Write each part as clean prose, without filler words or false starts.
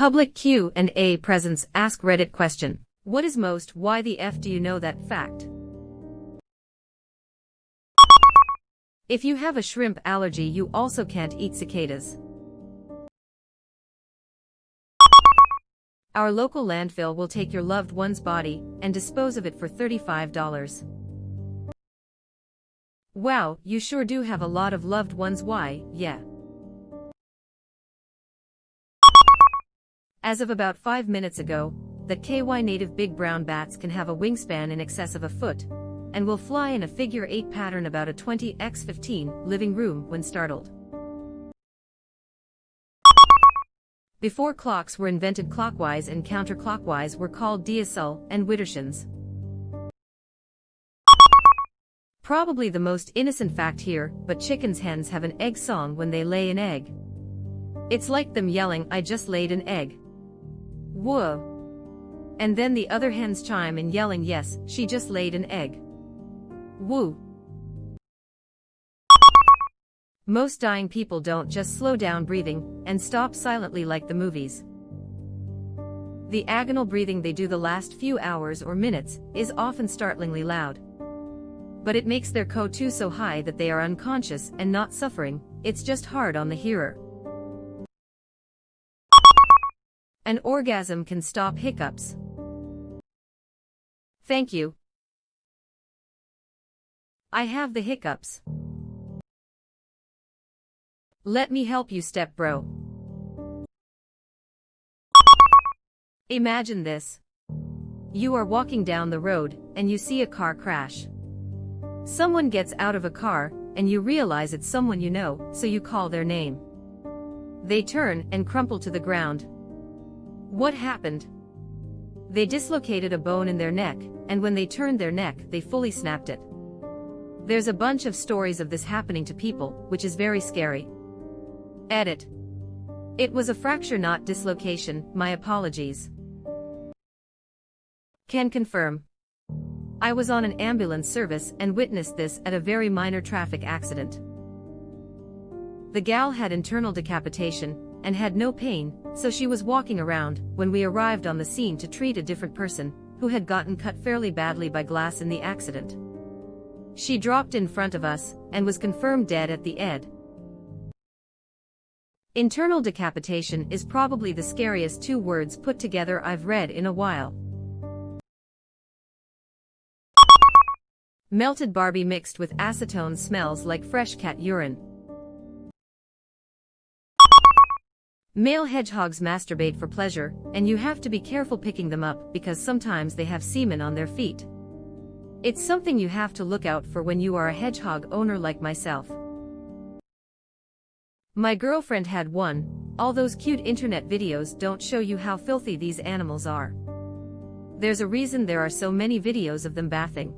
Public Q&A presents AskReddit question. What is most? Why the F do you know that fact? If you have a shrimp allergy, you also can't eat cicadas. Our local landfill will take your loved one's body and dispose of it for $35. Wow, you sure do have a lot of loved ones. Why, yeah. As of about 5 minutes ago, the KY native big brown bats can have a wingspan in excess of a foot, and will fly in a figure 8 pattern about a 20x15 living room when startled. Before clocks were invented, clockwise and counterclockwise were called diasul and widdershins. Probably the most innocent fact here, but hens have an egg song when they lay an egg. It's like them yelling, "I just laid an egg. Whoa." And then the other hens chime in yelling, "Yes, she just laid an egg. Woo." Most dying people don't just slow down breathing and stop silently like the movies. The agonal breathing they do the last few hours or minutes is often startlingly loud. But it makes their CO2 so high that they are unconscious and not suffering. It's just hard on the hearer. An orgasm can stop hiccups. Thank you. I have the hiccups. Let me help you, step bro. Imagine this. You are walking down the road and you see a car crash. Someone gets out of a car and you realize it's someone you know, so you call their name. They turn and crumple to the ground. What happened? They dislocated a bone in their neck, and when they turned their neck, they fully snapped it. There's a bunch of stories of this happening to people, which is very scary. Edit. It was a fracture, not dislocation, my apologies. Can confirm. I was on an ambulance service and witnessed this at a very minor traffic accident. The gal had internal decapitation and had no pain, so she was walking around when we arrived on the scene to treat a different person who had gotten cut fairly badly by glass in the accident. She dropped in front of us and was confirmed dead at the ED. Internal decapitation is probably the scariest 2 words put together I've read in a while. Melted Barbie mixed with acetone smells like fresh cat urine. Male hedgehogs masturbate for pleasure, and you have to be careful picking them up because sometimes they have semen on their feet. It's something you have to look out for when you are a hedgehog owner like myself. My girlfriend had one. All those cute internet videos don't show you how filthy these animals are. There's a reason there are so many videos of them bathing.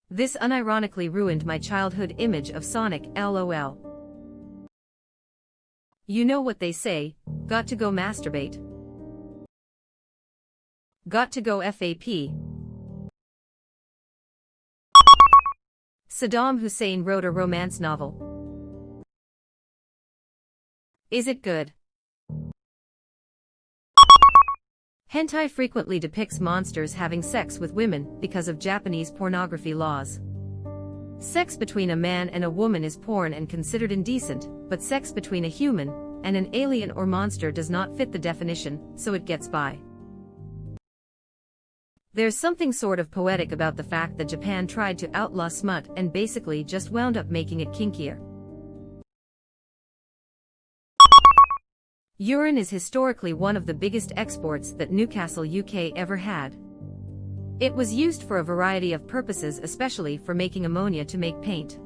This unironically ruined my childhood image of Sonic, LOL. You know what they say, got to go masturbate. Got to go FAP. Saddam Hussein wrote a romance novel. Is it good? Hentai frequently depicts monsters having sex with women because of Japanese pornography laws. Sex between a man and a woman is porn and considered indecent, but sex between a human and an alien or monster does not fit the definition, so it gets by. There's something sort of poetic about the fact that Japan tried to outlaw smut and basically just wound up making it kinkier. Urine is historically one of the biggest exports that Newcastle, UK ever had. It was used for a variety of purposes, especially for making ammonia to make paint.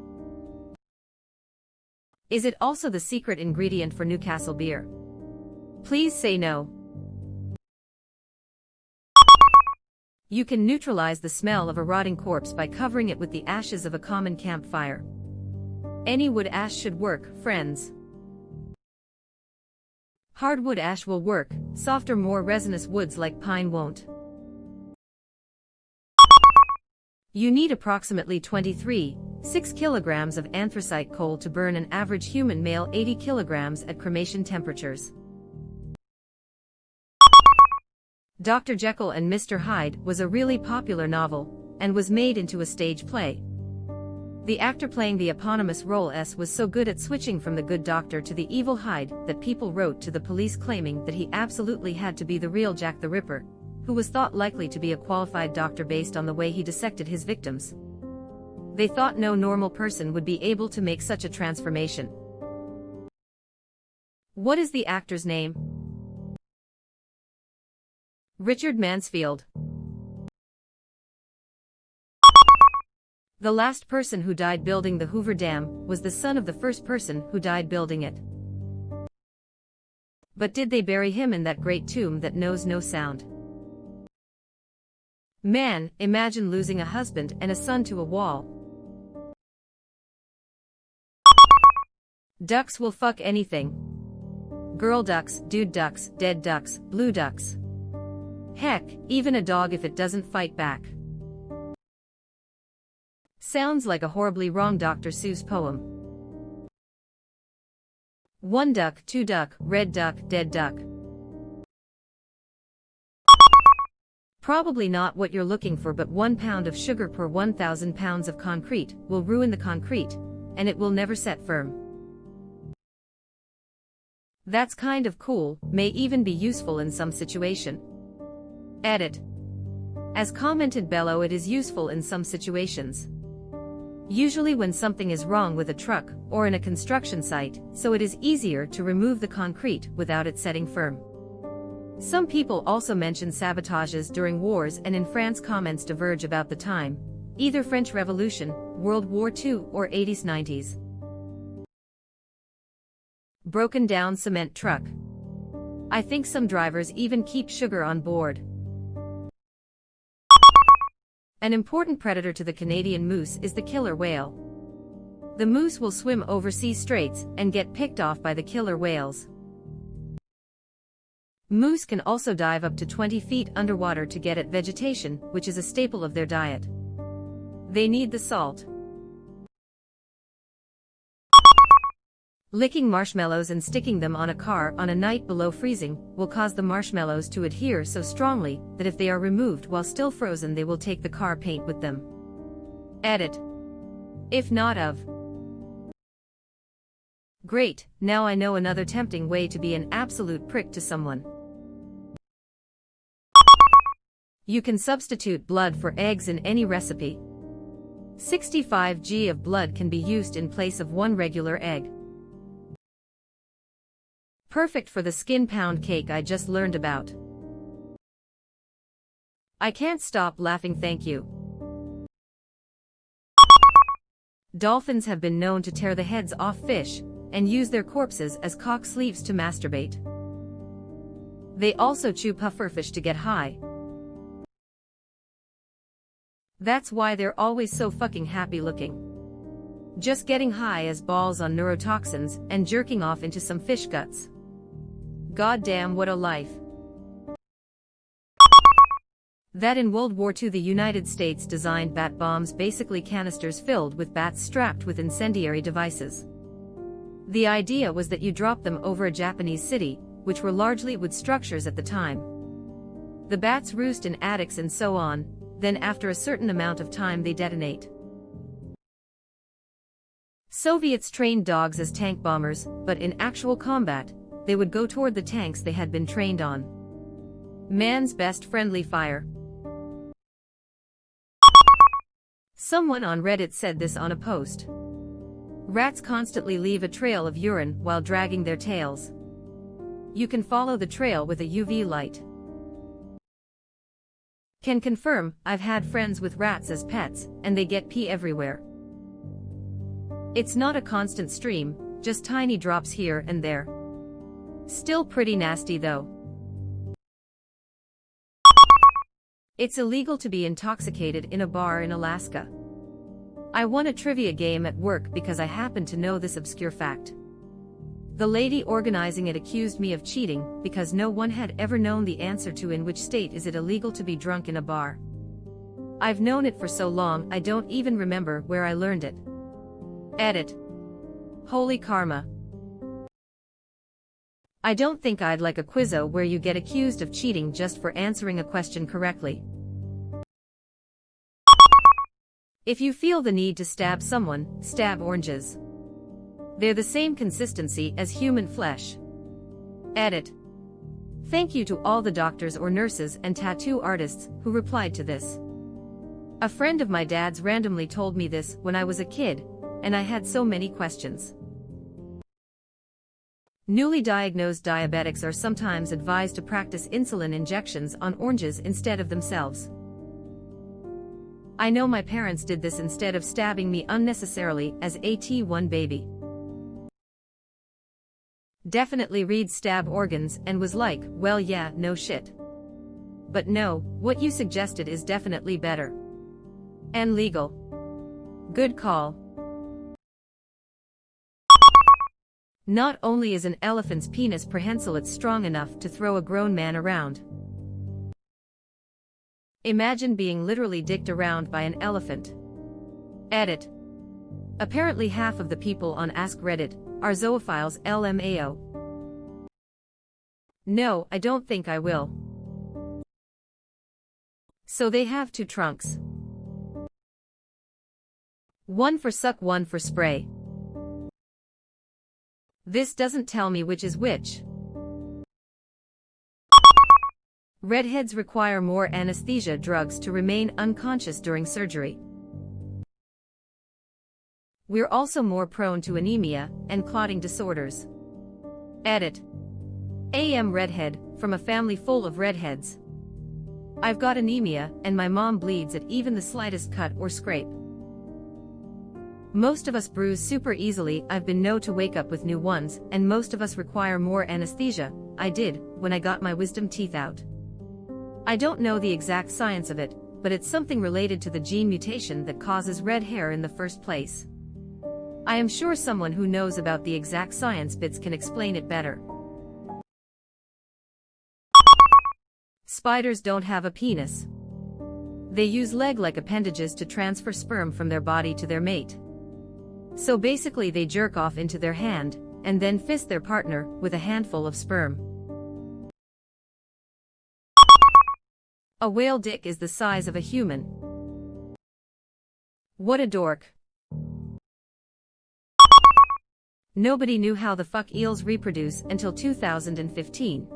Is it also the secret ingredient for Newcastle beer? Please say no. You can neutralize the smell of a rotting corpse by covering it with the ashes of a common campfire. Any wood ash should work, friends. Hardwood ash will work, softer, more resinous woods like pine won't. You need approximately 23.6 kilograms of anthracite coal to burn an average human male 80 kilograms at cremation temperatures. Dr. Jekyll and Mr. Hyde was a really popular novel, and was made into a stage play. The actor playing the eponymous role was so good at switching from the good doctor to the evil Hyde that people wrote to the police claiming that he absolutely had to be the real Jack the Ripper, who was thought likely to be a qualified doctor based on the way he dissected his victims. They thought no normal person would be able to make such a transformation. What is the actor's name? Richard Mansfield. The last person who died building the Hoover Dam was the son of the first person who died building it. But did they bury him in that great tomb that knows no sound? Man, imagine losing a husband and a son to a wall. Ducks will fuck anything. Girl ducks, dude ducks, dead ducks, blue ducks. Heck, even a dog if it doesn't fight back. Sounds like a horribly wrong Dr. Seuss poem. One duck, two duck, red duck, dead duck. Probably not what you're looking for, but 1 pound of sugar per 1,000 pounds of concrete will ruin the concrete, and it will never set firm. That's kind of cool, may even be useful in some situation. Edit. As commented below, it is useful in some situations. Usually when something is wrong with a truck or in a construction site, so it is easier to remove the concrete without it setting firm. Some people also mention sabotages during wars, and in France comments diverge about the time, either French Revolution, World War II, or 80s-90s. Broken down cement truck. I think some drivers even keep sugar on board. An important predator to the Canadian moose is the killer whale. The moose will swim overseas straits and get picked off by the killer whales. Moose can also dive up to 20 feet underwater to get at vegetation, which is a staple of their diet. They need the salt. Licking marshmallows and sticking them on a car on a night below freezing will cause the marshmallows to adhere so strongly that if they are removed while still frozen, they will take the car paint with them. Edit. If not of. Great, now I know another tempting way to be an absolute prick to someone. You can substitute blood for eggs in any recipe. 65 g of blood can be used in place of 1 regular egg. Perfect for the skin pound cake I just learned about. I can't stop laughing, thank you. Dolphins have been known to tear the heads off fish and use their corpses as cock sleeves to masturbate. They also chew pufferfish to get high. That's why they're always so fucking happy looking. Just getting high as balls on neurotoxins and jerking off into some fish guts. God damn, what a life. That in World War II the United States designed bat bombs, basically canisters filled with bats strapped with incendiary devices. The idea was that you drop them over a Japanese city, which were largely wood structures at the time. The bats roost in attics and so on, then after a certain amount of time they detonate. Soviets trained dogs as tank bombers, but in actual combat, they would go toward the tanks they had been trained on. Man's best friendly fire. Someone on Reddit said this on a post. Rats constantly leave a trail of urine while dragging their tails. You can follow the trail with a UV light. Can confirm, I've had friends with rats as pets, and they get pee everywhere. It's not a constant stream, just tiny drops here and there. Still pretty nasty though. It's illegal to be intoxicated in a bar in Alaska. I won a trivia game at work because I happened to know this obscure fact. The lady organizing it accused me of cheating because no one had ever known the answer to in which state is it illegal to be drunk in a bar. I've known it for so long I don't even remember where I learned it. Edit. Holy karma. I don't think I'd like a quizzo where you get accused of cheating just for answering a question correctly. If you feel the need to stab someone, stab oranges. They're the same consistency as human flesh. Edit. Thank you to all the doctors or nurses and tattoo artists who replied to this. A friend of my dad's randomly told me this when I was a kid, and I had so many questions. Newly diagnosed diabetics are sometimes advised to practice insulin injections on oranges instead of themselves. I know my parents did this instead of stabbing me unnecessarily as a T1 baby. Definitely read stab organs and was like, well yeah, no shit. But no, what you suggested is definitely better. And legal. Good call. Not only is an elephant's penis prehensile, it's strong enough to throw a grown man around. Imagine being literally dicked around by an elephant. Edit. Apparently half of the people on AskReddit are zoophiles LMAO. No, I don't think I will. So they have two trunks. One for suck, one for spray. This doesn't tell me which is which. Redheads require more anesthesia drugs to remain unconscious during surgery. We're also more prone to anemia and clotting disorders. Edit. AM redhead, from a family full of redheads. I've got anemia, and my mom bleeds at even the slightest cut or scrape. Most of us bruise super easily. I've been known to wake up with new ones, and most of us require more anesthesia. I did, when I got my wisdom teeth out. I don't know the exact science of it, but it's something related to the gene mutation that causes red hair in the first place. I am sure someone who knows about the exact science bits can explain it better. Spiders don't have a penis. They use leg-like appendages to transfer sperm from their body to their mate. So basically they jerk off into their hand, and then fist their partner with a handful of sperm. A whale dick is the size of a human. What a dork. Nobody knew how the fuck eels reproduce until 2015.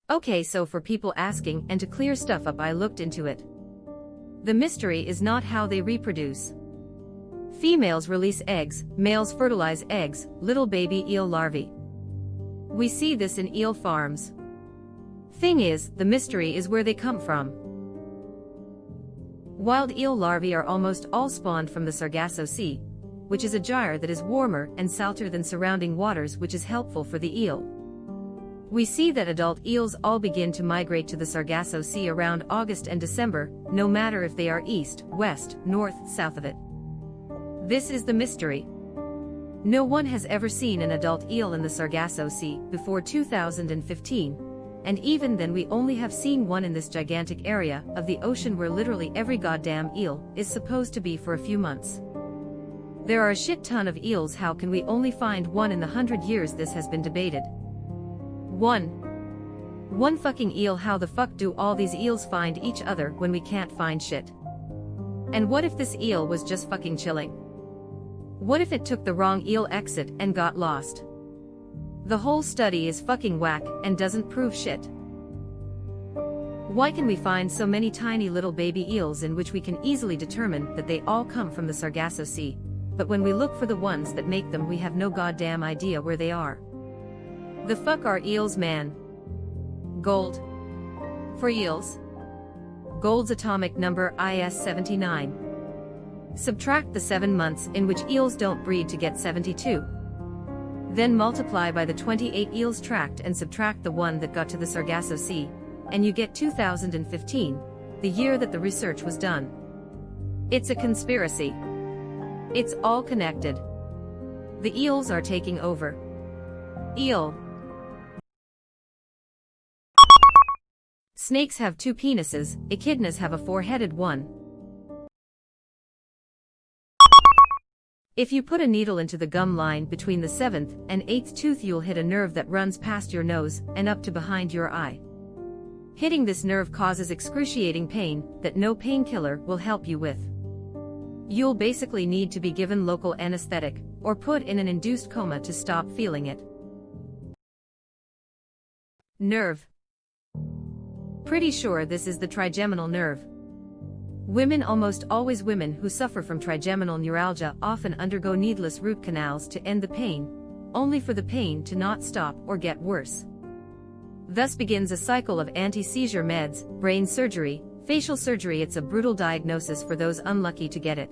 Okay, so for people asking and to clear stuff up, I looked into it. The mystery is not how they reproduce. Females release eggs, males fertilize eggs, little baby eel larvae. We see this in eel farms. Thing is, the mystery is where they come from. Wild eel larvae are almost all spawned from the Sargasso Sea, which is a gyre that is warmer and salter than surrounding waters, which is helpful for the eel. We see that adult eels all begin to migrate to the Sargasso Sea around August and December, no matter if they are east, west, north, south of it. This is the mystery. No one has ever seen an adult eel in the Sargasso Sea before 2015, and even then we only have seen one in this gigantic area of the ocean where literally every goddamn eel is supposed to be for a few months. There are a shit ton of eels. How can we only find one in the 100 years this has been debated? One fucking eel. How the fuck do all these eels find each other when we can't find shit? And what if this eel was just fucking chilling? What if it took the wrong eel exit and got lost? The whole study is fucking whack and doesn't prove shit. Why can we find so many tiny little baby eels in which we can easily determine that they all come from the Sargasso Sea, but when we look for the ones that make them we have no goddamn idea where they are? The fuck are eels, man? Gold. For eels. Gold's atomic number is 79. Subtract the 7 months in which eels don't breed to get 72. Then multiply by the 28 eels tracked and subtract the one that got to the Sargasso Sea, and you get 2015, the year that the research was done. It's a conspiracy. It's all connected. The eels are taking over. Eel. Snakes have 2 penises, echidnas have a 4-headed one. If you put a needle into the gum line between the 7th and 8th tooth, you'll hit a nerve that runs past your nose and up to behind your eye. Hitting this nerve causes excruciating pain that no painkiller will help you with. You'll basically need to be given local anesthetic or put in an induced coma to stop feeling it. Nerve. Pretty sure this is the trigeminal nerve. Women, almost always women who suffer from trigeminal neuralgia, often undergo needless root canals to end the pain, only for the pain to not stop or get worse. Thus begins a cycle of anti-seizure meds, brain surgery, facial surgery. It's a brutal diagnosis for those unlucky to get it.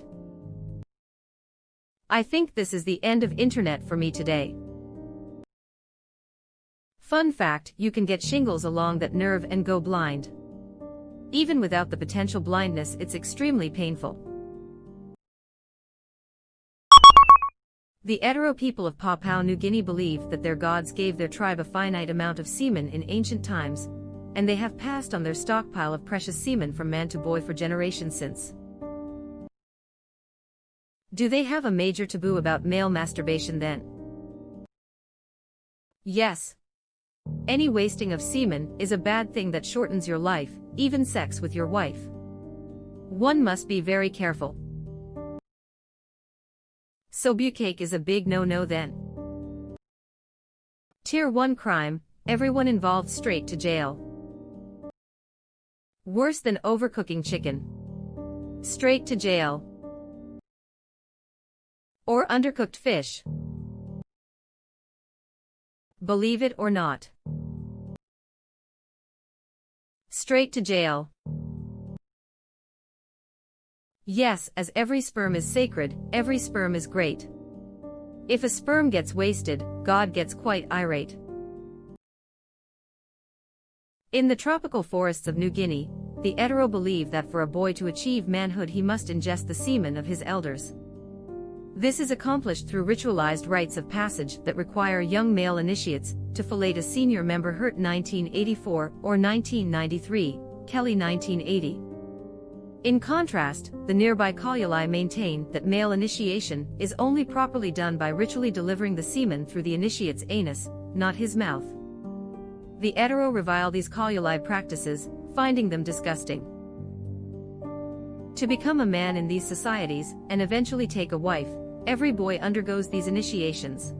I think this is the end of internet for me today. Fun fact, you can get shingles along that nerve and go blind. Even without the potential blindness, it's extremely painful. The Etero people of Papua New Guinea believe that their gods gave their tribe a finite amount of semen in ancient times, and they have passed on their stockpile of precious semen from man to boy for generations since. Do they have a major taboo about male masturbation then? Yes. Any wasting of semen is a bad thing that shortens your life, even sex with your wife. One must be very careful. So bukkake is a big no-no then. Tier 1 crime, everyone involved straight to jail. Worse than overcooking chicken. Straight to jail. Or undercooked fish. Believe it or not. Straight to jail. Yes, as every sperm is sacred, every sperm is great. If a sperm gets wasted, God gets quite irate. In the tropical forests of New Guinea, the Etero believe that for a boy to achieve manhood he must ingest the semen of his elders. This is accomplished through ritualized rites of passage that require young male initiates to fillet a senior member. Hurt 1984 or 1993, Kelly 1980. In contrast, the nearby Kalyulai maintain that male initiation is only properly done by ritually delivering the semen through the initiate's anus, not his mouth. The Etero revile these Kalyulai practices, finding them disgusting. To become a man in these societies, and eventually take a wife, every boy undergoes these initiations.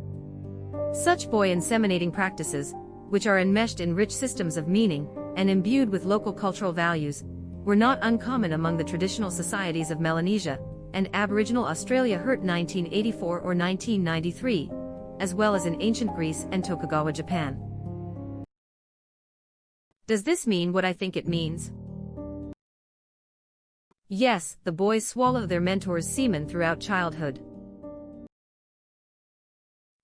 Such boy inseminating practices, which are enmeshed in rich systems of meaning, and imbued with local cultural values, were not uncommon among the traditional societies of Melanesia and Aboriginal Australia. Hurt 1984 or 1993, as well as in ancient Greece and Tokugawa Japan. Does this mean what I think it means? Yes, the boys swallow their mentor's semen throughout childhood.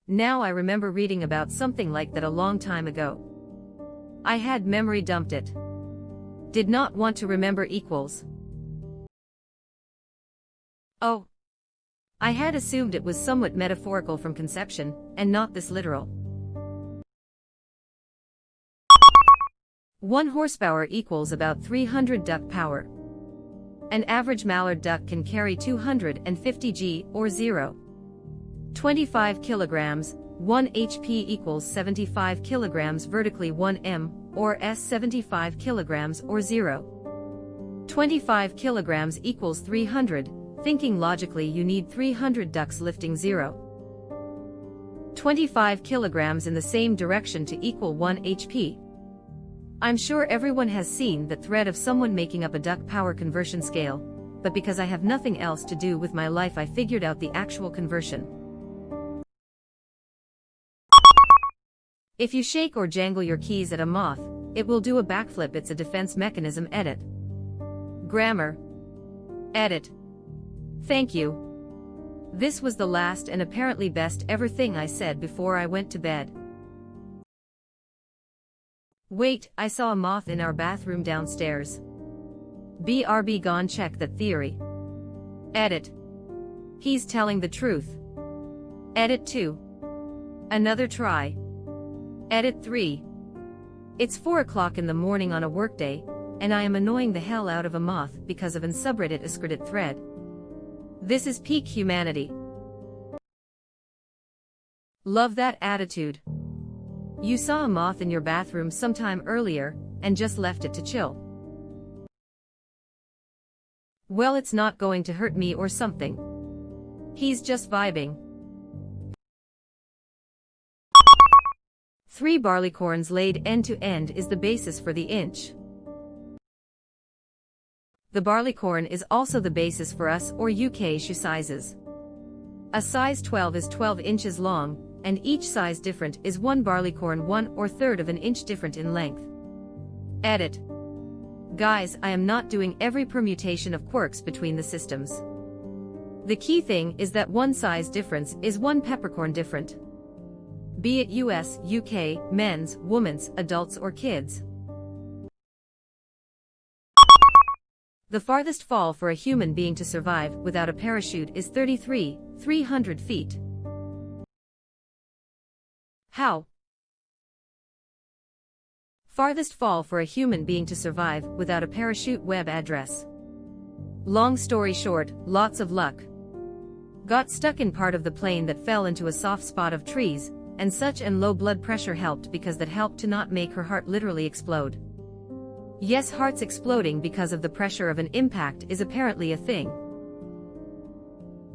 Now I remember reading about something like that a long time ago. I had memory dumped it. Did not want to remember equals. Oh. I had assumed it was somewhat metaphorical from conception, and not this literal. 1 horsepower equals about 300 duck power. An average mallard duck can carry 250 g or 0.25 kilograms, 1 HP equals 75 kilograms vertically, 1 m, or s 75 kilograms or 0.25 kilograms equals 300, thinking logically you need 300 ducks lifting 0.25 kilograms in the same direction to equal 1 HP. I'm sure everyone has seen that thread of someone making up a duck power conversion scale, but because I have nothing else to do with my life I figured out the actual conversion. If you shake or jangle your keys at a moth, it will do a backflip. It's a defense mechanism. Edit. Grammar. Edit. Thank you. This was the last and apparently best ever thing I said before I went to bed. Wait, I saw a moth in our bathroom downstairs. BRB, gone check that theory. Edit. He's telling the truth. Edit 2. Another try. Edit 3. It's 4 o'clock in the morning on a workday, and I am annoying the hell out of a moth because of an subreddit AskReddit thread. This is peak humanity. Love that attitude. You saw a moth in your bathroom sometime earlier, and just left it to chill. Well, it's not going to hurt me or something. He's just vibing. 3 barleycorns laid end to end is the basis for the inch. The barleycorn is also the basis for US or UK shoe sizes. A size 12 is 12 inches long, and each size different is 1 barleycorn 1/3 of an inch different in length. Edit. Guys, I am not doing every permutation of quirks between the systems. The key thing is that one size difference is 1 peppercorn different. Be it US, UK, men's, women's, adults or kids. The farthest fall for a human being to survive without a parachute is 300 feet. How? Farthest fall for a human being to survive without a parachute. Web address. Long story short, lots of luck. Got stuck in part of the plane that fell into a soft spot of trees, and such, and low blood pressure helped because that helped to not make her heart literally explode. Yes, hearts exploding because of the pressure of an impact is apparently a thing.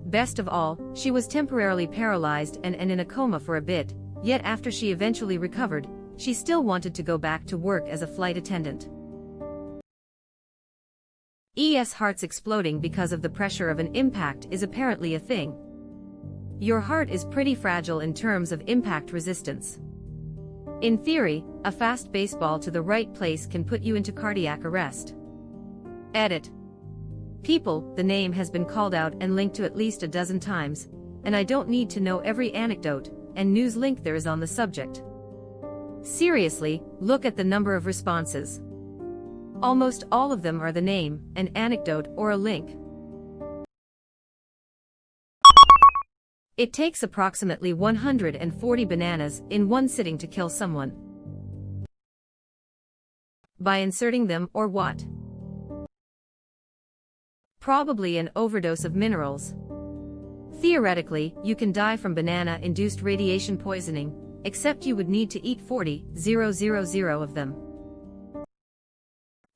Best of all, she was temporarily paralyzed and in a coma for a bit, yet after she eventually recovered, she still wanted to go back to work as a flight attendant. Hearts exploding because of the pressure of an impact is apparently a thing. Your heart is pretty fragile in terms of impact resistance. In theory, a fast baseball to the right place can put you into cardiac arrest. Edit. People, the name has been called out and linked to at least a dozen times, and I don't need to know every anecdote and news link there is on the subject. Seriously, look at the number of responses. Almost all of them are the name, an anecdote, or a link. It takes approximately 140 bananas in one sitting to kill someone. By inserting them or what? Probably an overdose of minerals. Theoretically, you can die from banana-induced radiation poisoning, except you would need to eat 40,000 of them.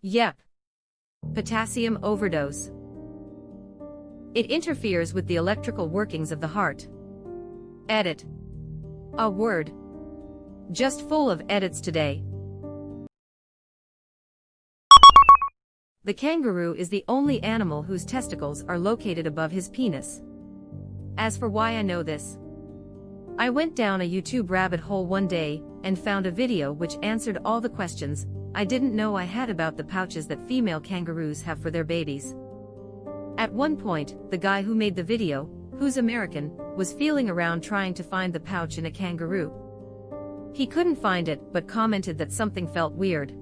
Yep. Potassium overdose. It interferes with the electrical workings of the heart. Edit. A word. Just full of edits today. The kangaroo is the only animal whose testicles are located above his penis. As for why I know this, I went down a YouTube rabbit hole one day and found a video which answered all the questions I didn't know I had about the pouches that female kangaroos have for their babies. At one point, the guy who made the video, who's American, was feeling around trying to find the pouch in a kangaroo. He couldn't find it but commented that something felt weird.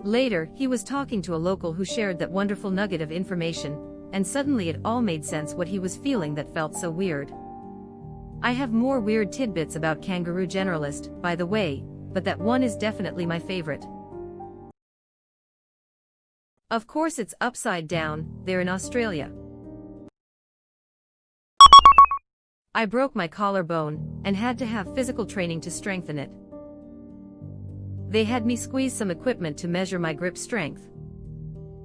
Later, he was talking to a local who shared that wonderful nugget of information, and suddenly it all made sense what he was feeling that felt so weird. I have more weird tidbits about kangaroo generalist, by the way, but that one is definitely my favorite. Of course it's upside down, they're in Australia. I broke my collarbone, and had to have physical training to strengthen it. They had me squeeze some equipment to measure my grip strength.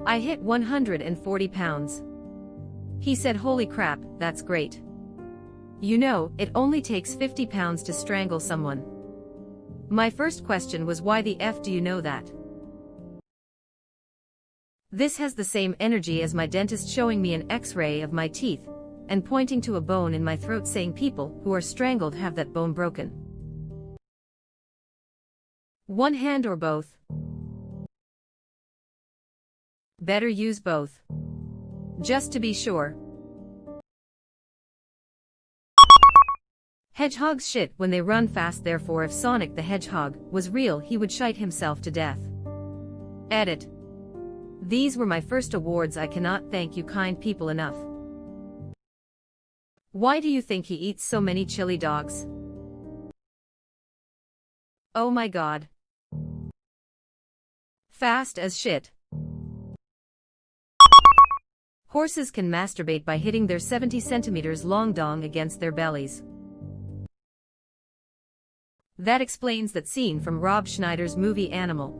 I hit 140 pounds. He said, "Holy crap, that's great. You know, it only takes 50 pounds to strangle someone." My first question was, why the F do you know that? This has the same energy as my dentist showing me an X-ray of my teeth, and pointing to a bone in my throat saying people who are strangled have that bone broken. One hand or both? Better use both. Just to be sure. Hedgehogs shit when they run fast, therefore if Sonic the Hedgehog was real he would shite himself to death. Edit. These were my first awards. I cannot thank you kind people enough. Why do you think he eats so many chili dogs? Oh my god. Fast as shit. Horses can masturbate by hitting their 70 centimeters long dong against their bellies. That explains that scene from Rob Schneider's movie Animal.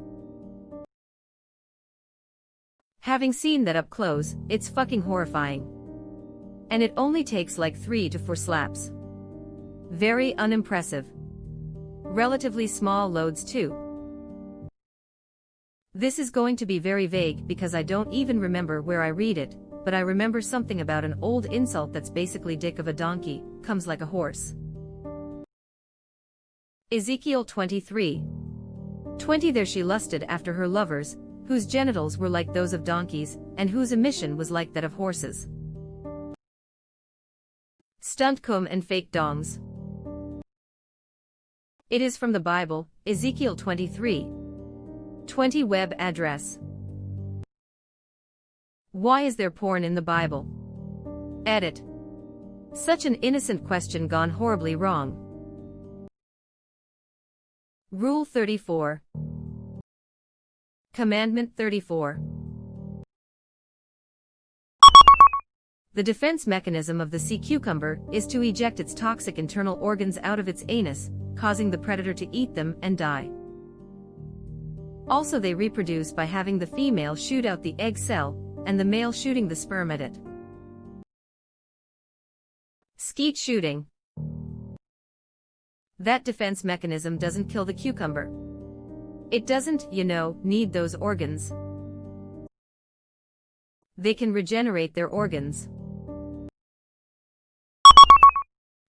Having seen that up close, it's fucking horrifying. And it only takes like 3 to 4 slaps. Very unimpressive. Relatively small loads too. This is going to be very vague because I don't even remember where I read it, but I remember something about an old insult that's basically dick of a donkey, comes like a horse. Ezekiel 23. 20 There she lusted after her lovers, whose genitals were like those of donkeys, and whose emission was like that of horses. Stunt cum and fake dongs. It is from the Bible, Ezekiel 23. 20 Web address. Why is there porn in the Bible? Edit. Such an innocent question gone horribly wrong. Rule 34. Commandment 34. The defense mechanism of the sea cucumber is to eject its toxic internal organs out of its anus, causing the predator to eat them and die. Also, they reproduce by having the female shoot out the egg cell, and the male shooting the sperm at it. Skeet shooting. That defense mechanism doesn't kill the cucumber. It doesn't, need those organs. They can regenerate their organs.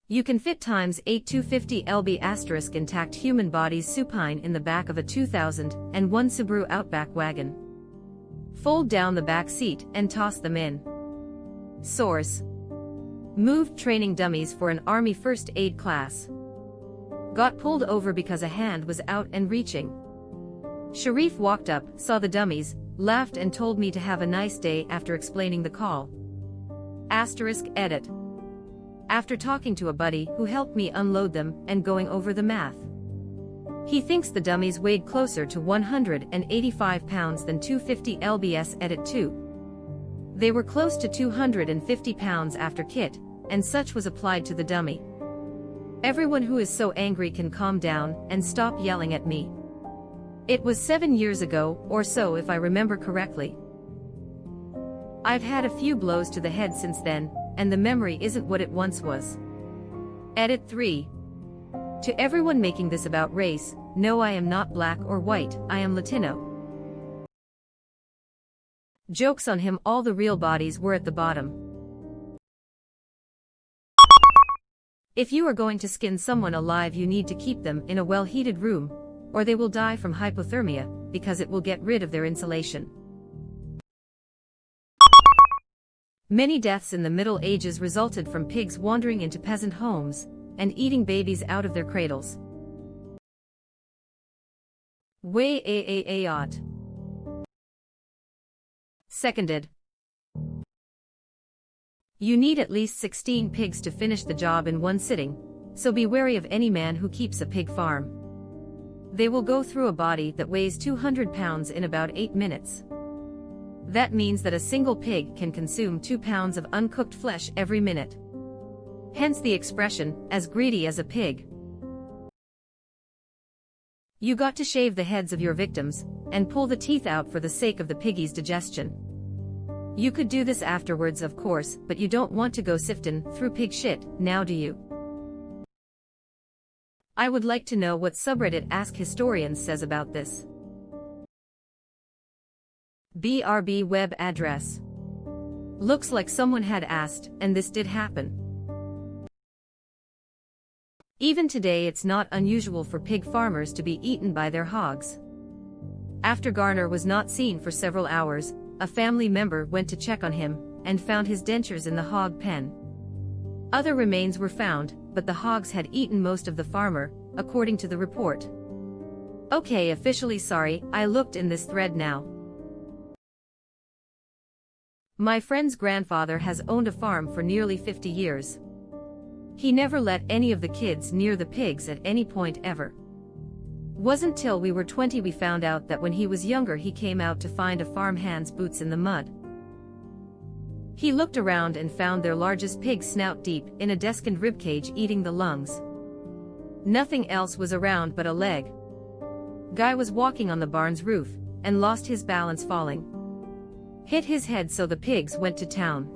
You can fit ×8 250 lb* intact human bodies supine in the back of a 2001 Subaru Outback wagon. Fold down the back seat and toss them in. Source. Moved training dummies for an Army first aid class. Got pulled over because a hand was out and reaching. Sharif walked up, saw the dummies, laughed and told me to have a nice day after explaining the call. *edit. After talking to a buddy who helped me unload them and going over the math. He thinks the dummies weighed closer to 185 pounds than 250 lbs. Edit 2. They were close to 250 pounds after kit, and such was applied to the dummy. Everyone who is so angry can calm down and stop yelling at me. It was 7 years ago, or so if I remember correctly. I've had a few blows to the head since then, and the memory isn't what it once was. Edit 3. To everyone making this about race, no, I am not black or white, I am Latino. Joke's on him, all the real bodies were at the bottom. If you are going to skin someone alive, you need to keep them in a well-heated room, or they will die from hypothermia, because it will get rid of their insulation. Many deaths in the Middle Ages resulted from pigs wandering into peasant homes and eating babies out of their cradles. Way aat. Seconded. You need at least 16 pigs to finish the job in one sitting, so be wary of any man who keeps a pig farm. They will go through a body that weighs 200 pounds in about 8 minutes. That means that a single pig can consume 2 pounds of uncooked flesh every minute. Hence the expression, as greedy as a pig. You got to shave the heads of your victims, and pull the teeth out for the sake of the piggy's digestion. You could do this afterwards, of course, but you don't want to go sifting through pig shit, now do you? I would like to know what subreddit Ask Historians says about this. BRB web address. Looks like someone had asked, and this did happen. Even today, it's not unusual for pig farmers to be eaten by their hogs. After Garner was not seen for several hours, a family member went to check on him and found his dentures in the hog pen. Other remains were found, but the hogs had eaten most of the farmer, according to the report. Okay, officially sorry, I looked in this thread now. My friend's grandfather has owned a farm for nearly 50 years. He never let any of the kids near the pigs at any point ever. Wasn't till we were 20 we found out that when he was younger he came out to find a farmhand's boots in the mud. He looked around and found their largest pig snout deep in a desk and ribcage eating the lungs. Nothing else was around but a leg. Guy was walking on the barn's roof, and lost his balance falling. Hit his head, so the pigs went to town.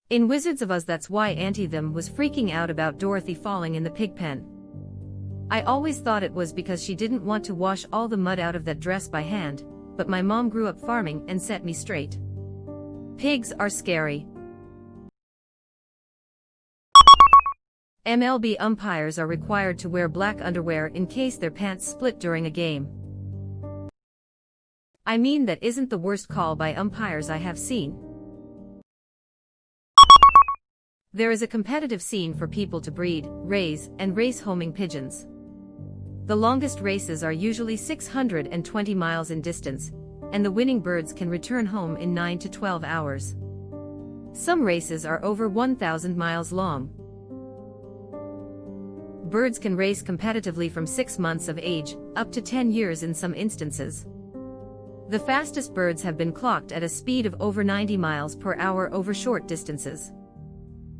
In Wizards of Oz, that's why Auntie Them was freaking out about Dorothy falling in the pig pen. I always thought it was because she didn't want to wash all the mud out of that dress by hand, but my mom grew up farming and set me straight. Pigs are scary. MLB umpires are required to wear black underwear in case their pants split during a game. I mean, that isn't the worst call by umpires I have seen. There is a competitive scene for people to breed, raise, and race homing pigeons. The longest races are usually 620 miles in distance, and the winning birds can return home in 9 to 12 hours. Some races are over 1,000 miles long. Birds can race competitively from 6 months of age, up to 10 years in some instances. The fastest birds have been clocked at a speed of over 90 miles per hour over short distances.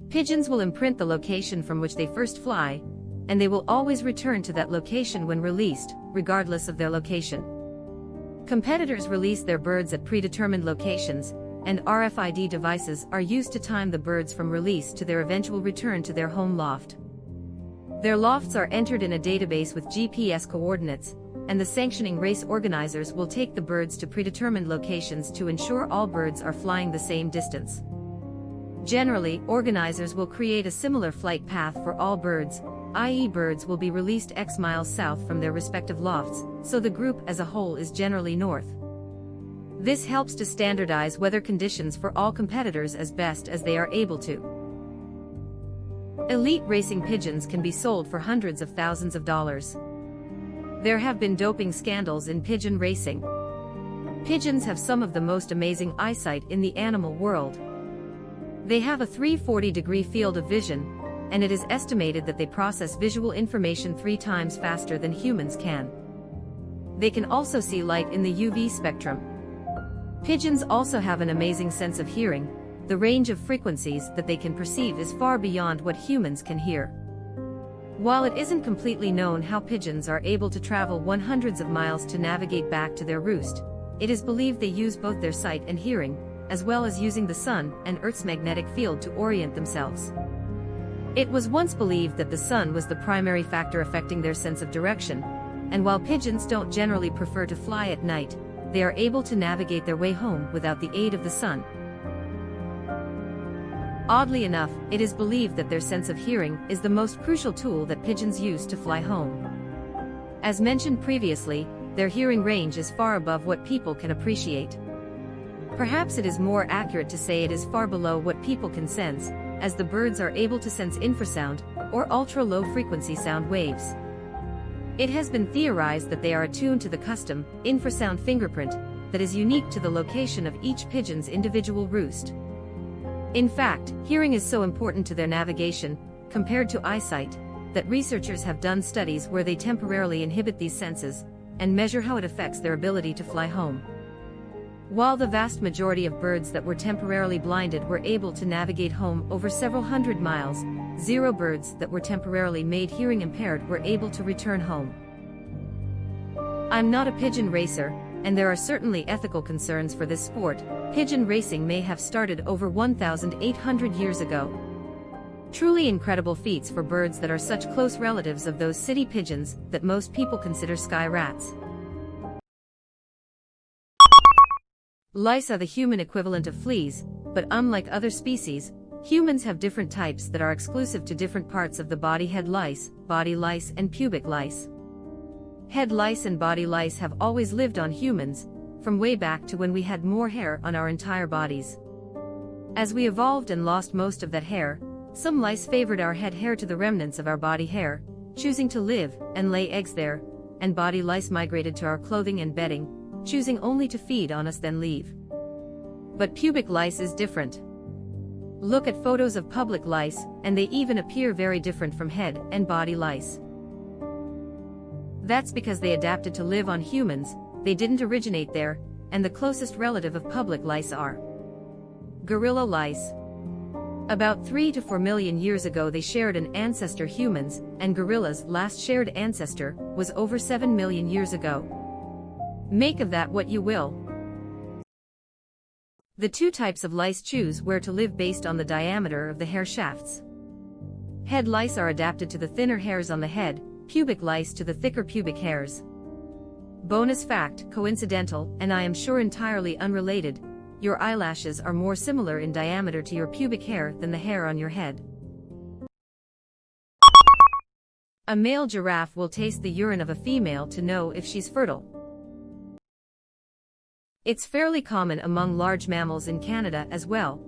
Pigeons will imprint the location from which they first fly, and they will always return to that location when released, regardless of their location. Competitors release their birds at predetermined locations, and RFID devices are used to time the birds from release to their eventual return to their home loft. Their lofts are entered in a database with GPS coordinates, and the sanctioning race organizers will take the birds to predetermined locations to ensure all birds are flying the same distance. Generally, organizers will create a similar flight path for all birds, i.e. birds will be released X miles south from their respective lofts, so the group as a whole is generally north. This helps to standardize weather conditions for all competitors as best as they are able to. Elite racing pigeons can be sold for hundreds of thousands of dollars. There have been doping scandals in pigeon racing. Pigeons have some of the most amazing eyesight in the animal world. They have a 340-degree field of vision, and it is estimated that they process visual information 3 times faster than humans can. They can also see light in the UV spectrum. Pigeons also have an amazing sense of hearing. The range of frequencies that they can perceive is far beyond what humans can hear. While it isn't completely known how pigeons are able to travel hundreds of miles to navigate back to their roost, it is believed they use both their sight and hearing, as well as using the sun and Earth's magnetic field to orient themselves. It was once believed that the sun was the primary factor affecting their sense of direction, and while pigeons don't generally prefer to fly at night, they are able to navigate their way home without the aid of the sun. Oddly enough, it is believed that their sense of hearing is the most crucial tool that pigeons use to fly home. As mentioned previously, their hearing range is far above what people can appreciate. Perhaps it is more accurate to say it is far below what people can sense, as the birds are able to sense infrasound, or ultra-low frequency sound waves. It has been theorized that they are attuned to the custom, infrasound fingerprint, that is unique to the location of each pigeon's individual roost. In fact, hearing is so important to their navigation, compared to eyesight, that researchers have done studies where they temporarily inhibit these senses, and measure how it affects their ability to fly home. While the vast majority of birds that were temporarily blinded were able to navigate home over several hundred miles, 0 birds that were temporarily made hearing impaired were able to return home. I'm not a pigeon racer, and there are certainly ethical concerns for this sport. Pigeon racing may have started over 1,800 years ago. Truly incredible feats for birds that are such close relatives of those city pigeons that most people consider sky rats. Lice are the human equivalent of fleas, but unlike other species, humans have different types that are exclusive to different parts of the body: head lice, body lice, and pubic lice. Head lice and body lice have always lived on humans, from way back to when we had more hair on our entire bodies. As we evolved and lost most of that hair, some lice favored our head hair to the remnants of our body hair, choosing to live and lay eggs there, and body lice migrated to our clothing and bedding, choosing only to feed on us then leave. But pubic lice is different. Look at photos of public lice, and they even appear very different from head and body lice. That's because they adapted to live on humans, they didn't originate there, and the closest relative of public lice are gorilla lice. About 3 to 4 million years ago they shared an ancestor. Humans and gorillas' last shared ancestor was over 7 million years ago. Make of that what you will. The two types of lice choose where to live based on the diameter of the hair shafts. Head lice are adapted to the thinner hairs on the head, pubic lice to the thicker pubic hairs. Bonus fact, coincidental, and I am sure entirely unrelated, your eyelashes are more similar in diameter to your pubic hair than the hair on your head. A male giraffe will taste the urine of a female to know if she's fertile. It's fairly common among large mammals in Canada as well.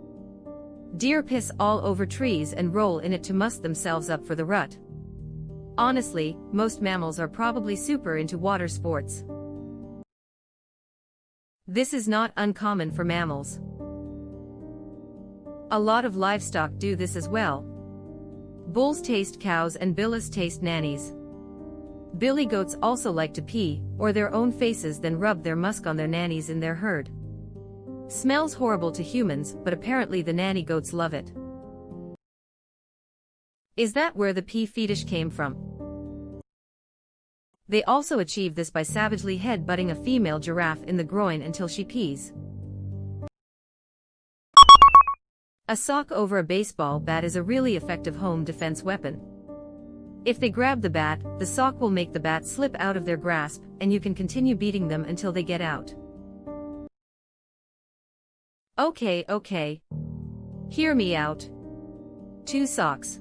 Deer piss all over trees and roll in it to muss themselves up for the rut. Honestly, most mammals are probably super into water sports. This is not uncommon for mammals. A lot of livestock do this as well. Bulls taste cows and billies taste nannies. Billy goats also like to pee, or their own faces, then rub their musk on their nannies in their herd. Smells horrible to humans, but apparently the nanny goats love it. Is that where the pee fetish came from? They also achieve this by savagely head-butting a female giraffe in the groin until she pees. A sock over a baseball bat is a really effective home defense weapon. If they grab the bat, the sock will make the bat slip out of their grasp, and you can continue beating them until they get out. Okay. Hear me out. 2 socks.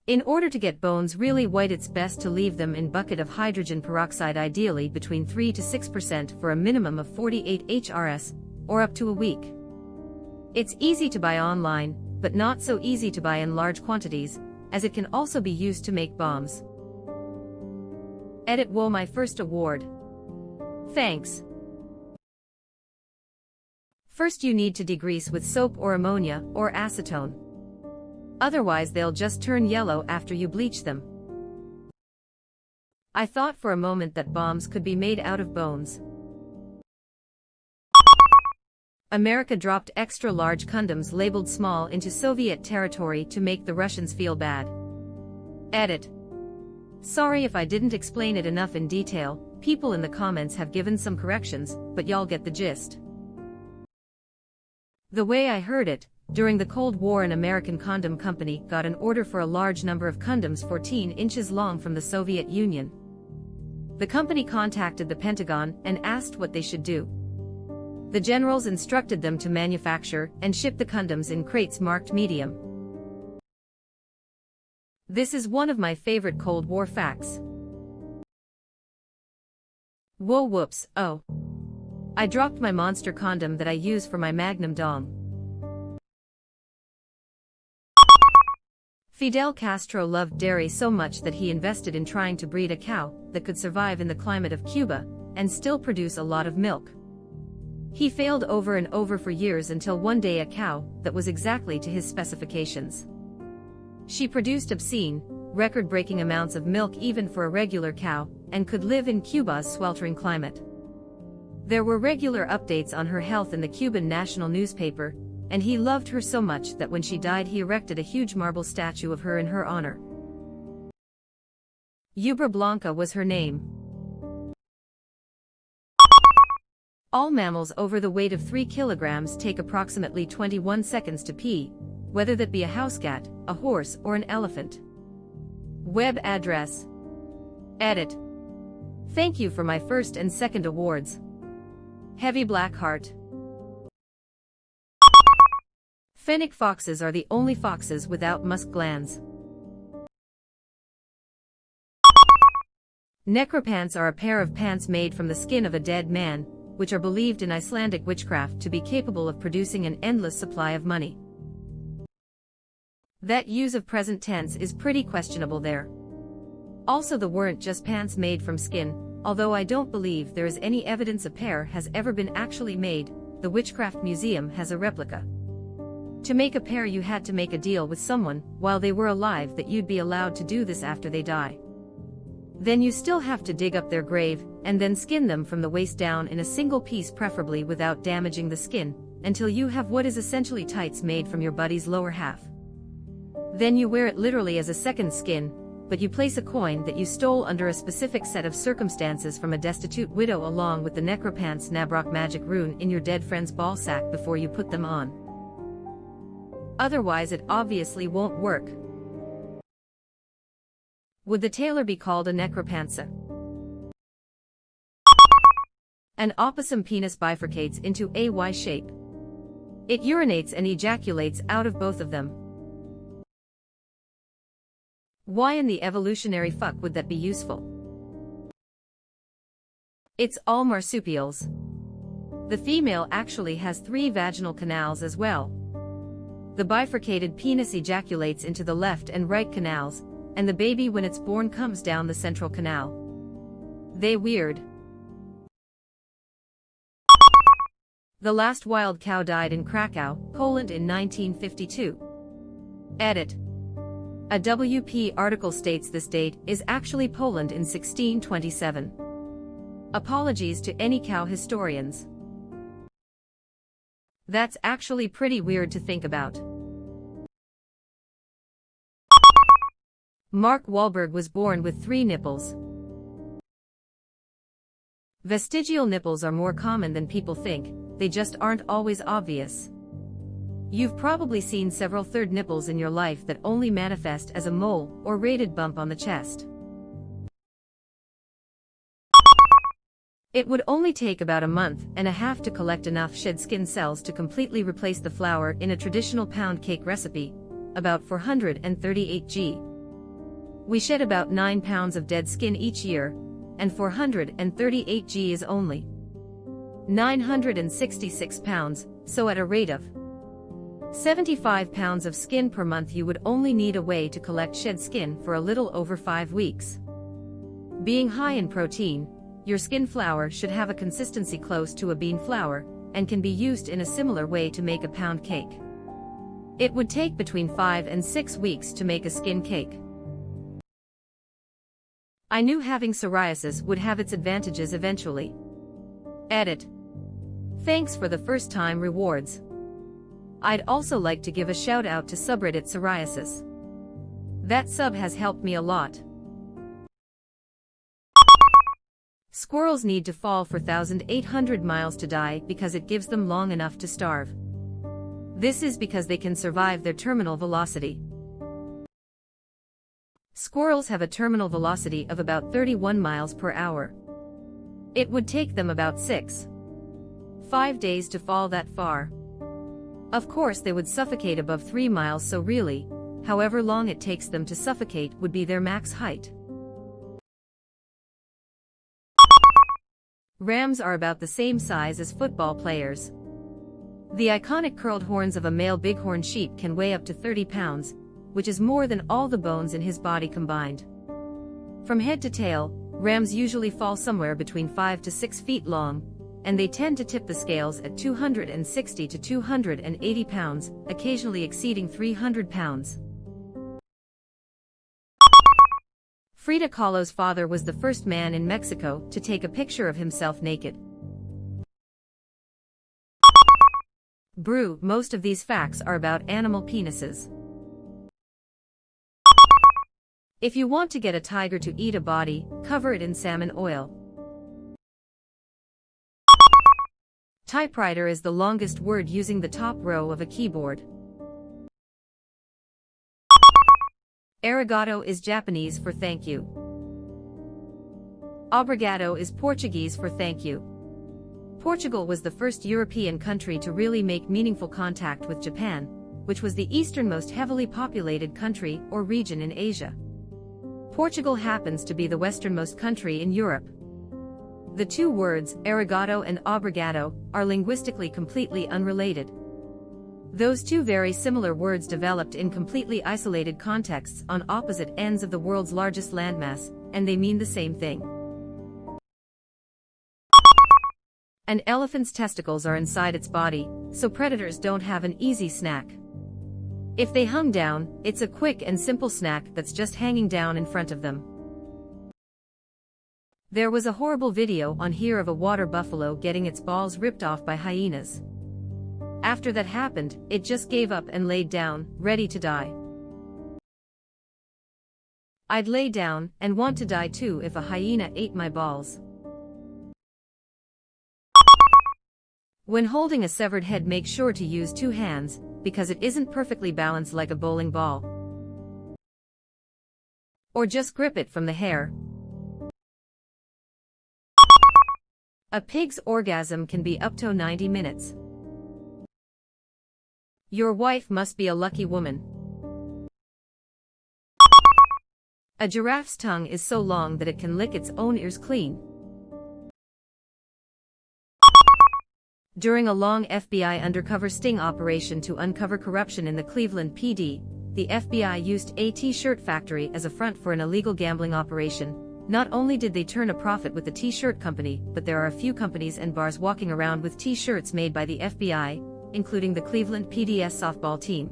In order to get bones really white, it's best to leave them in bucket of hydrogen peroxide, ideally between 3 to 6% for a minimum of 48 HRS, or up to a week. It's easy to buy online, but not so easy to buy in large quantities, as it can also be used to make bombs. Edit. Whoa, my first award. Thanks. First you need to degrease with soap or ammonia or acetone. Otherwise they'll just turn yellow after you bleach them. I thought for a moment that bombs could be made out of bones. America dropped extra large condoms labeled small into Soviet territory to make the Russians feel bad. Edit. Sorry if I didn't explain it enough in detail, people in the comments have given some corrections, but y'all get the gist. The way I heard it, during the Cold War an American condom company got an order for a large number of condoms 14 inches long from the Soviet Union. The company contacted the Pentagon and asked what they should do. The generals instructed them to manufacture and ship the condoms in crates marked medium. This is one of my favorite Cold War facts. Whoa, whoops, oh. I dropped my monster condom that I use for my Magnum dong. Fidel Castro loved dairy so much that he invested in trying to breed a cow that could survive in the climate of Cuba and still produce a lot of milk. He failed over and over for years until one day a cow that was exactly to his specifications. She produced obscene, record-breaking amounts of milk even for a regular cow, and could live in Cuba's sweltering climate. There were regular updates on her health in the Cuban national newspaper, and he loved her so much that when she died he erected a huge marble statue of her in her honor. Ubra Blanca was her name. All mammals over the weight of 3 kilograms take approximately 21 seconds to pee, whether that be a housecat, a horse, or an elephant. Web address. Edit. Thank you for my first and second awards. Heavy black heart. Fennec foxes are the only foxes without musk glands. Necropants are a pair of pants made from the skin of a dead man, which are believed in Icelandic witchcraft to be capable of producing an endless supply of money. That use of present tense is pretty questionable there. Also, they weren't just pants made from skin, although I don't believe there is any evidence a pair has ever been actually made. The Witchcraft Museum has a replica. To make a pair you had to make a deal with someone while they were alive that you'd be allowed to do this after they die. Then you still have to dig up their grave, and then skin them from the waist down in a single piece, preferably without damaging the skin, until you have what is essentially tights made from your body's lower half. Then you wear it literally as a second skin, but you place a coin that you stole under a specific set of circumstances from a destitute widow along with the necropants Nabrok magic rune in your dead friend's ballsack before you put them on. Otherwise it obviously won't work. Would the tailor be called a necropantsa? An opossum penis bifurcates into a Y shape. It urinates and ejaculates out of both of them. Why in the evolutionary fuck would that be useful? It's all marsupials. The female actually has 3 vaginal canals as well. The bifurcated penis ejaculates into the left and right canals, and the baby when it's born comes down the central canal. They weird. The last wild cow died in Krakow, Poland in 1952. Edit. A WP article states this date is actually Poland in 1627. Apologies to any cow historians. That's actually pretty weird to think about. Mark Wahlberg was born with 3 nipples. Vestigial nipples are more common than people think, they just aren't always obvious. You've probably seen several third nipples in your life that only manifest as a mole or rated bump on the chest. It would only take about a month and a half to collect enough shed skin cells to completely replace the flour in a traditional pound cake recipe, about 438 g. We shed about 9 pounds of dead skin each year, and 438 g is only 966 pounds, so at a rate of 75 pounds of skin per month you would only need a way to collect shed skin for a little over 5 weeks. Being high in protein, your skin flour should have a consistency close to a bean flour, and can be used in a similar way to make a pound cake. It would take between 5 and 6 weeks to make a skin cake. I knew having psoriasis would have its advantages eventually. Edit. Thanks for the first time rewards. I'd also like to give a shout out to subreddit psoriasis. That sub has helped me a lot. Squirrels need to fall for 1,800 miles to die because it gives them long enough to starve. This is because they can survive their terminal velocity. Squirrels have a terminal velocity of about 31 miles per hour. It would take them about 5 days to fall that far. Of course they would suffocate above 3 miles, so really, however long it takes them to suffocate would be their max height. Rams are about the same size as football players. The iconic curled horns of a male bighorn sheep can weigh up to 30 pounds, which is more than all the bones in his body combined. From head to tail, rams usually fall somewhere between 5 to 6 feet long, and they tend to tip the scales at 260 to 280 pounds, occasionally exceeding 300 pounds. Frida Kahlo's father was the first man in Mexico to take a picture of himself naked. Brew, most of these facts are about animal penises. If you want to get a tiger to eat a body, cover it in salmon oil. Typewriter is the longest word using the top row of a keyboard. Arigato is Japanese for thank you. Obrigado is Portuguese for thank you. Portugal was the first European country to really make meaningful contact with Japan, which was the easternmost heavily populated country or region in Asia. Portugal happens to be the westernmost country in Europe. The two words, arigato and obrigado, are linguistically completely unrelated. Those two very similar words developed in completely isolated contexts on opposite ends of the world's largest landmass, and they mean the same thing. An elephant's testicles are inside its body, so predators don't have an easy snack. If they hung down, it's a quick and simple snack that's just hanging down in front of them. There was a horrible video on here of a water buffalo getting its balls ripped off by hyenas. After that happened, it just gave up and laid down, ready to die. I'd lay down and want to die too if a hyena ate my balls. When holding a severed head, make sure to use 2 hands, because it isn't perfectly balanced like a bowling ball. Or just grip it from the hair. A pig's orgasm can be up to 90 minutes. Your wife must be a lucky woman. A giraffe's tongue is so long that it can lick its own ears clean. During a long FBI undercover sting operation to uncover corruption in the Cleveland PD, the FBI used a t-shirt factory as a front for an illegal gambling operation. Not only did they turn a profit with the t-shirt company, but there are a few companies and bars walking around with t-shirts made by the FBI, including the Cleveland PD's softball team.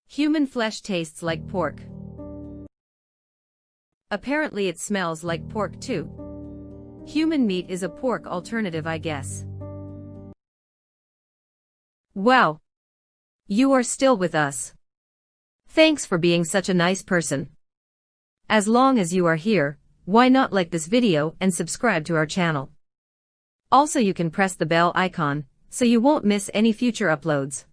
Human flesh tastes like pork. Apparently it smells like pork too. Human meat is a pork alternative, I guess. Wow! You are still with us. Thanks for being such a nice person. As long as you are here, why not like this video and subscribe to our channel? Also, you can press the bell icon, so you won't miss any future uploads.